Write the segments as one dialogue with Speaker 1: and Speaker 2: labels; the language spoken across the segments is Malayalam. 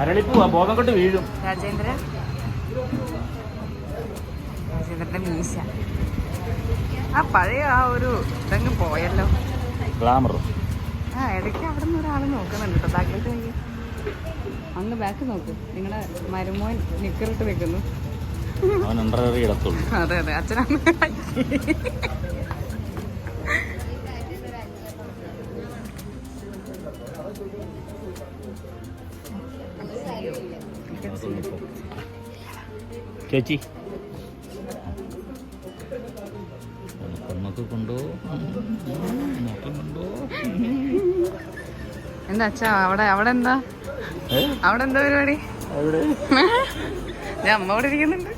Speaker 1: അരളിപ്പൂവാ, ബോധം കൊണ്ട് വീഴും.
Speaker 2: രാജേന്ദ്രന്റെ മീശ ആ പഴയ ആ ഒരു ഇതങ്ങ് പോയല്ലോ.
Speaker 1: ഗ്ലാമർ.
Speaker 2: ആ ഇടയ്ക്ക് അവിടെ നിന്ന് ഒരാൾ നോക്കുന്നുണ്ട് കേട്ടോ. ബാക്കിലേക്ക് നോക്കി, അങ്ങ് ബാക്ക് നോക്ക്. നിങ്ങളുടെ മരുമോൻ നിക്കറിട്ട് നിൽക്കുന്നു. അതെ അതെ, അച്ഛനാണ്.
Speaker 1: ചേച്ചി കൊണ്ടോ
Speaker 2: എന്താ അച്ഛാ അവിടെ എന്താ പരിപാടി? ഞാൻ അമ്മ അവിടെ ഇരിക്കുന്നുണ്ട്.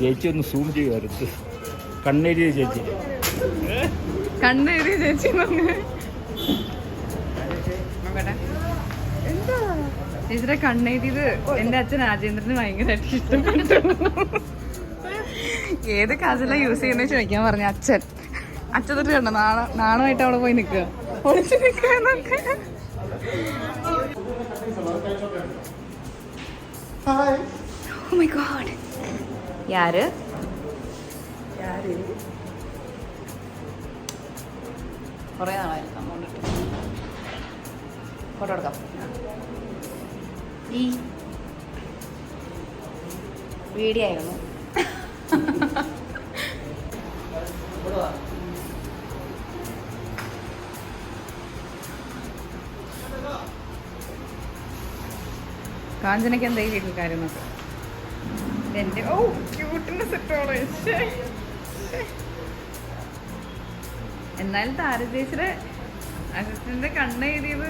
Speaker 1: ചേച്ചി ഒന്ന് സൂം ചെയ്യുമായിരുന്നു. കണ്ണെഴുതിയ ചേച്ചി
Speaker 2: ചേച്ചിയുടെ കണ്ണെഴുതിയത് എന്റെ അച്ഛൻ രാജേന്ദ്രന് ഭയങ്കരമായിട്ട് ഇഷ്ടപ്പെട്ടു. ഏത് കാജല യൂസ് ചെയ്യുന്ന ചോദിക്കാൻ പറഞ്ഞു അച്ഛൻ. അച്ഛൻ തൊട്ട് കണ്ടോ നാണമായിട്ട് അവിടെ പോയി നിൽക്കുക, ഒളിച്ചു നിൽക്കാന്നൊക്കെ. Oh my God. யாரு കുറേ നാളായിരിക്കും അങ്ങോട്ടിട്ട് ഫോട്ടോ എടുക്കാം. ഈ വീഡിയോ ആയിരുന്നു. കാഞ്ചനയ്ക്ക് എന്താ ഈ വീട്ടിൽ കാര്യം നോക്കാം. എൻ്റെ ക്യൂട്ടിൻ്റെ സെറ്റോളെ. എന്നാലും താരദേശിയുടെ അസിസ്റ്റൻ്റെ കണ്ണെഴുതിയത്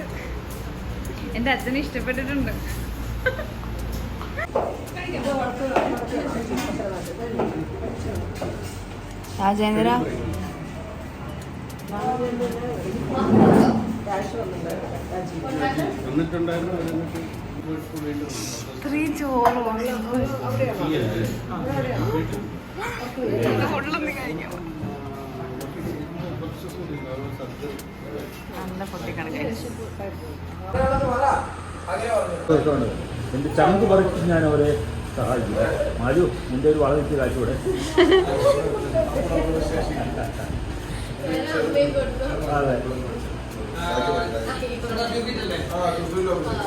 Speaker 2: എൻ്റെ അച്ഛനെ ഇഷ്ടപ്പെട്ടിട്ടുണ്ട്. രാജേന്ദ്ര ഇത്രയും ചോറ് നല്ല പൊട്ടിക്കണക്ക്.
Speaker 1: എന്റെ ചങ്ക് പറിച്ച് ഞാൻ അവരെ സഹായിക്കും. മാലു, നിന്റെ ഒരു വളർത്തി കാറ്റൂടെ. അതെ.